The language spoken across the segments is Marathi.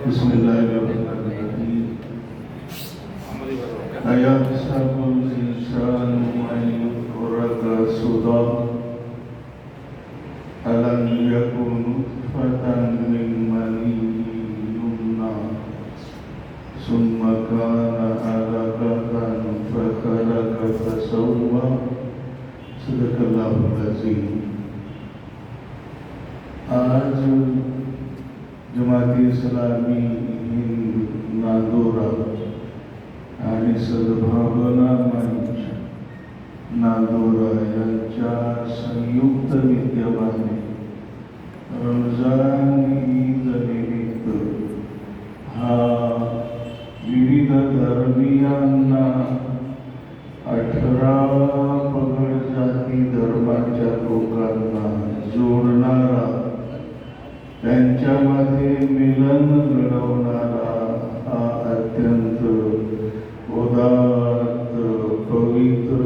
बिस्मिल्लाहिर्रहमानिर्रहीम। अयहसबुल इंसानु अन युत्रका सुदा अलम यकुन नुत्फतन मिन मनिय्यिन युमना सुम्मा काना अलक़तन फखलक़ फसव्वा। सदक़ल्लाहुल अज़ीम। आज जमाती इस्लामी हिंद नांदोरा आणि सद्भावना मंच नांदोरा यांच्या संयुक्त विद्यमाने रमजान ईद निमित्त हा विविध धर्मीयांना 18 पगड जाती धर्माच्या लोकांना जोडणारा, त्यांच्यामध्ये मिलन घडवणारा हा अत्यंत उदात्त पवित्र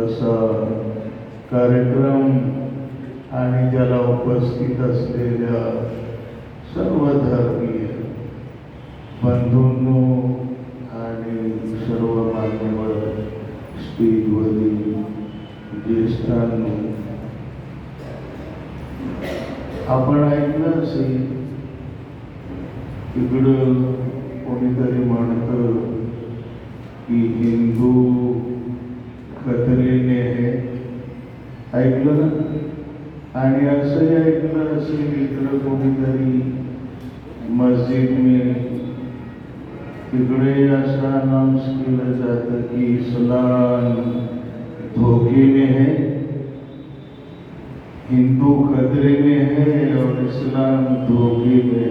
असा कार्यक्रम आणि ज्याला उपस्थित असलेल्या सर्व धर्मीय बंधूंनो आणि सर्व मान्यवर स्टेजवरील ज्येष्ठांनो, आपण ऐकलं असेल इकडं कोणीतरी म्हणतं की हिंदू खतरेने है, ऐकलं ना? आणि असंही ऐकलं असेल इकडं कोणीतरी मस्जिद में तिकडे असं अनाउन्स केलं जातं की इस्लाम धोखे में है, हिंदू खतरे में है और इस्लाम धोखे में है।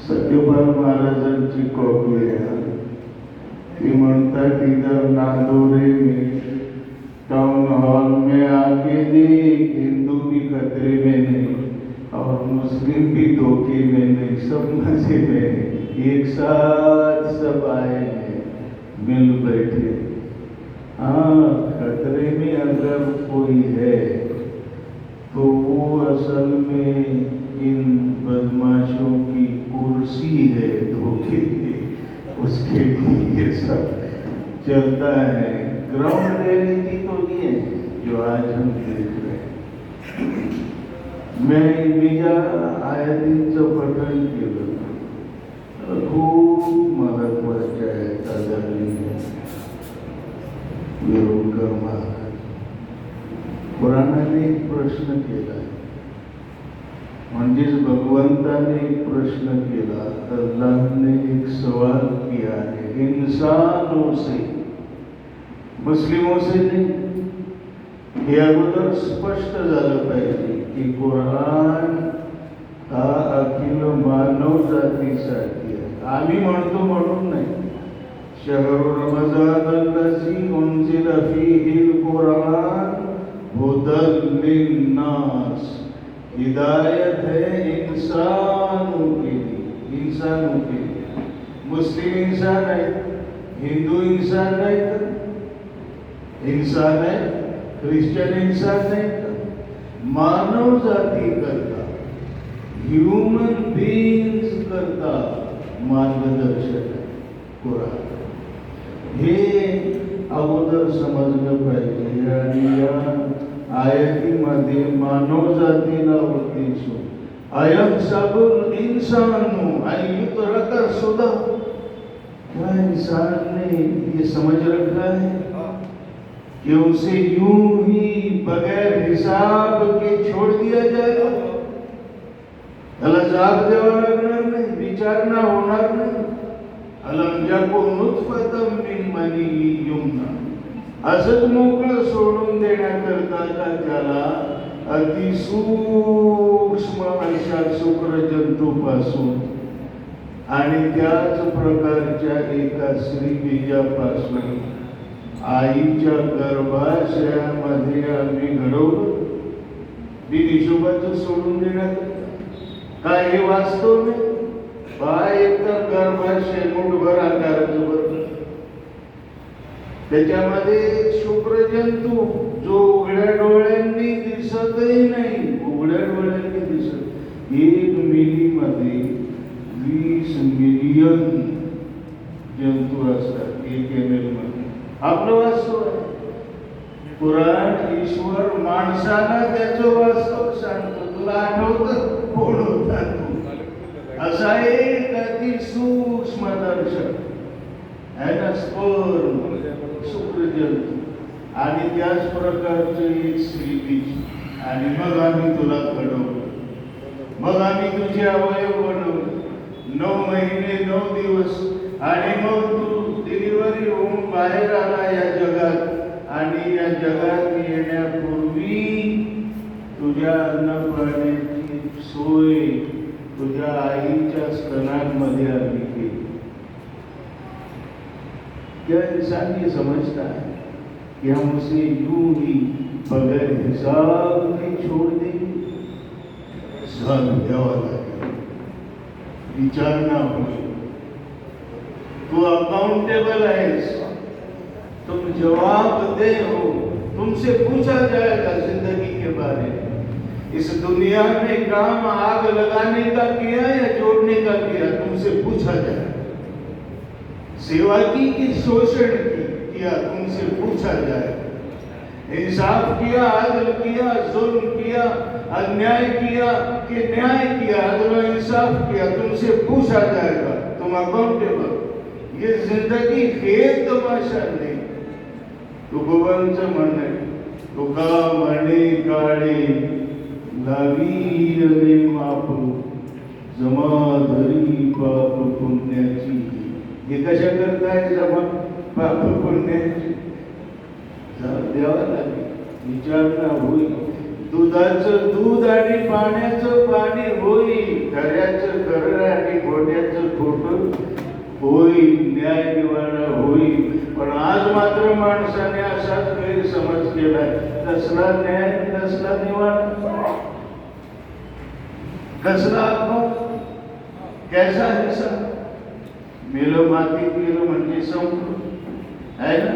सत्यपाल महाराजांची कॉपी आहे। ती म्हणतात इधर नांदोरे में टाउन हॉल में आके देख, हिंदू भी खतरे में नहीं और मुस्लिम भी धोखे में नहीं, सब मजे में एक साथ सब आए हैं, मिल बैठे। हाँ, खतरे में अगर कोई है तो वो असल में इन बदमाशों की कुर्सी है धोखे की, उसके लिए सब चलता है। ग्राउंड रियलिटी तो ये है जो आज हम देख रहे हैं। मैं मीडिया आयातींचं पठण केलं, खूप महत्वाच्या आहेत आदरणीय वेरुळकर महाराज। कुराणाने एक प्रश्न केला, म्हणजेच भगवंताने एक प्रश्न केला, अल्लाहने एक सवाल किया है इंसानों से, मुस्लिमों से नहीं। हे अगोदर स्पष्ट झालं पाहिजे की कुराण हा अखिल मानव जातीसाठी आहे। आम्ही म्हणतो म्हणून नाही। शहर रमजान अल्लज़ी उन्ज़िला फ़ीहिल कुरान हुदल लिन्नास, हिदायत है इंसानों के लिए, इंसानों के लिए। मुस्लिम इंसान है, हिंदू इंसान नहीं, इंसान है, ख्रिश्चन इंसान नहीं, मानव जाती करता, ह्यूमन बीइंग्स करता मार्गदर्शक आहे कुराण। हे अगोदर समजलं पाहिजे। आणि या आयतीमध्ये मानव जातीला उद्देशून अयहसबुल इंसानु अन युत्रका सुदा, क्या इंसान ने ये समझ रखा है कि उसे यूं ही बगैर हिसाब के छोड़ दिया जाएगा? त्याला जाब द्यावा लागणार नाही, विचारणा होणार नाही। अलम यकुन नुत्फतन मिन मनिय्यिन युमना, असंच मोकळं सोडून देण्याकरता का त्याला अतिसूक्ष्म अशा शुक्रजंतूपासून आणि त्याच प्रकारच्या एका स्त्रीबीजापासून आईच्या गर्भाशयामध्ये आम्ही घडवलं। बिन हिशोबाचं सोडून देण्यात काय हे वास्तव नाही? बाय एकदम गर्भाशय मुठभर आकाराचं बरं, त्याच्यामध्ये शुक्रजंतू जो उघड्या डोळ्यांनी दिसतही नाही, उघड्या डोळ्यांनी दिसत 1 मिलीमध्ये 20 मिलियन जंतू असतात 1 ml मध्ये. आपलं वास्तव आहे. पुराण ईश्वर माणसाला त्याचं वास्तव सांगतो. तुला आठवतं कोण होता तू? असा एक अति सूक्ष्म दर्शक स्पर्म शुक्रजंतू आणि त्याच प्रकारचं एक स्त्रीबीज आणि मग आम्ही तुला घडवलं. मग आम्ही तुझे अवयव बनवले. 9 महिने 9 दिवस आणि मग तू डिलिव्हरी होऊन बाहेर आला या जगात. आणि या जगात येण्यापूर्वी तुझ्या अन्न पाण्याची सोय तुझ्या आईच्या स्तनांमध्ये आम्ही केली. क्या इंसान ये समझता है कि हम उसे यूं ही बगैर हिसाब नहीं छोड़ देंगे? हिसाब द्यावा लागेल, विचारणा होईल. तू अकाउंटेबल आहेस, तुम जवाबदेह हो. तुमसे पूछा जाएगा जिंदगी के बारे में. इस दुनिया में काम आग लगाने का किया या जोड़ने का किया, तुमसे पूछा जाएगा. सेवा की कि शोषण किया, तुमसे पूछा जाएगा. इंसाफ किया, अदल किया, जुल्म किया, अन्याय किया कि न्याय किया, अदल इंसाफ किया, तुमसे पूछा जाएगा. तुम अकाउंटेबल. ये जिंदगी खेळ तमाशा नाही. तुकोबांचं म्हणणं आहे, तुका म्हणे काळे लावी रे माप जमा धरी पाप पुण्याची. हे कशा करताय जमा पाप पुण्याची? द्यावा लागेल, विचारणा होईल. दुधाचं दूध आणि पाण्याचं पाणी होईल. खऱ्याचं खरं आणि खोट्याचं खोटं होईल. न्याय निवाडा होईल. पण आज मात्र माणसाने असाच गैरसमज केलाय. कसला न्याय, कसला निवाडा, कसला अपमान, कैसा हिस्सा. मेलं मातीत गेलं म्हणजे संपलं आहे ना.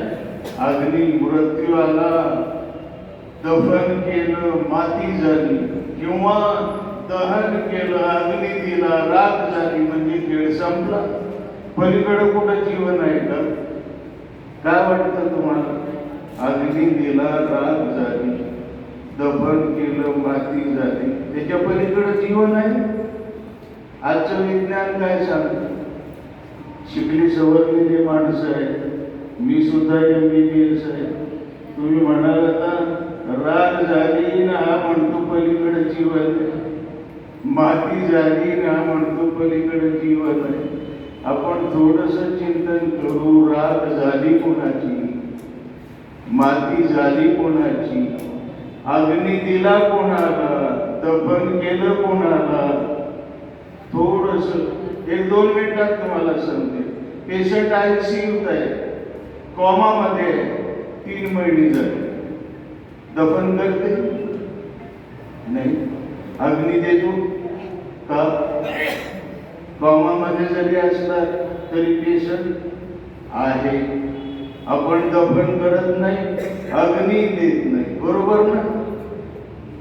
अग्नी मृत्यू आला, दफन केलं, माती झाली, किंवा दहन केलं, अग्नी दिला, राख झाली म्हणजे खेळ संपला. पलीकडे कुठं जीवन आहे का? काय वाटतं तुम्हाला? अग्नी दिला, राख झाली, दफन केलं, माती झाली, त्याच्या पलीकडे जीवन आहे? आजचं विज्ञान काय सांगतं? शिकली सवरलेली माणसं आहेत. मी सुद्धा MBBS आहे. तुम्ही म्हणाल आता राग झाली ना हा म्हणतो पलीकडे जीवन आहे, माती झाली ना हा म्हणतो पलीकडे जीवन आहे. आपण थोडंसं चिंतन करू. राग झाली कोणाची, माती झाली कोणाची, अग्नी दिला कोणाला, दफन केलं कोणाला? थोडंसं 1-2 मिनिटात तुम्हाला समजेल. पेशंट ICUत आहे, कॉमामध्ये 3 महिने झाले. दफन करते नाही, अग्नी देतो का? कॉमामध्ये जरी असला तरी पेशंट आहे. आपण दफन करत नाही, अग्नी देत नाही, बरोबर ना?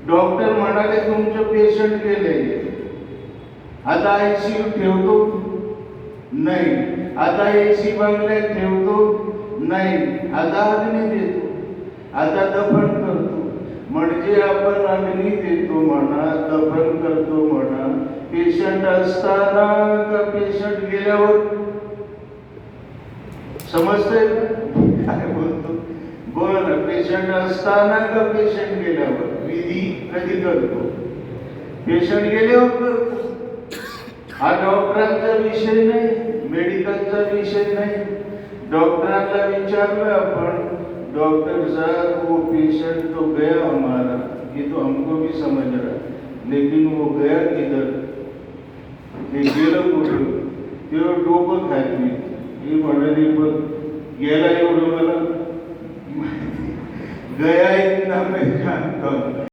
डॉक्टर म्हणाले तुमचं पेशंट गेले, आता ICU ठेवतो नाही, आता AC बंगल्यात ठेवतो नाही, आता अग्नी देतो, आता दफन करतो. म्हणजे आपण अग्नी देतो म्हणा, दफन करतो म्हणा, पेशंट असताना का पेशंट गेल्यावर? समजतंय काय बोलतो? बोल. पेशंट असताना का पेशंट गेल्यावर? विधी कधी करतो? पेशंट गेल्यावर करतो. हा डॉक्टरांचा विषय नाही, मेडिकलचा विषय नाही. डॉक्टरांना विचारलं आपण, डॉक्टर साहब वो पेशेंट तो गया हमारा, ये तो हमको भी समझ रहा, लेकिन वो गया किधर? ते गेलं कुठं? तेव्हा डोकं खाली. हे म्हणाले बघ गेला एवढं मला गया इतना मैं जानता हूं.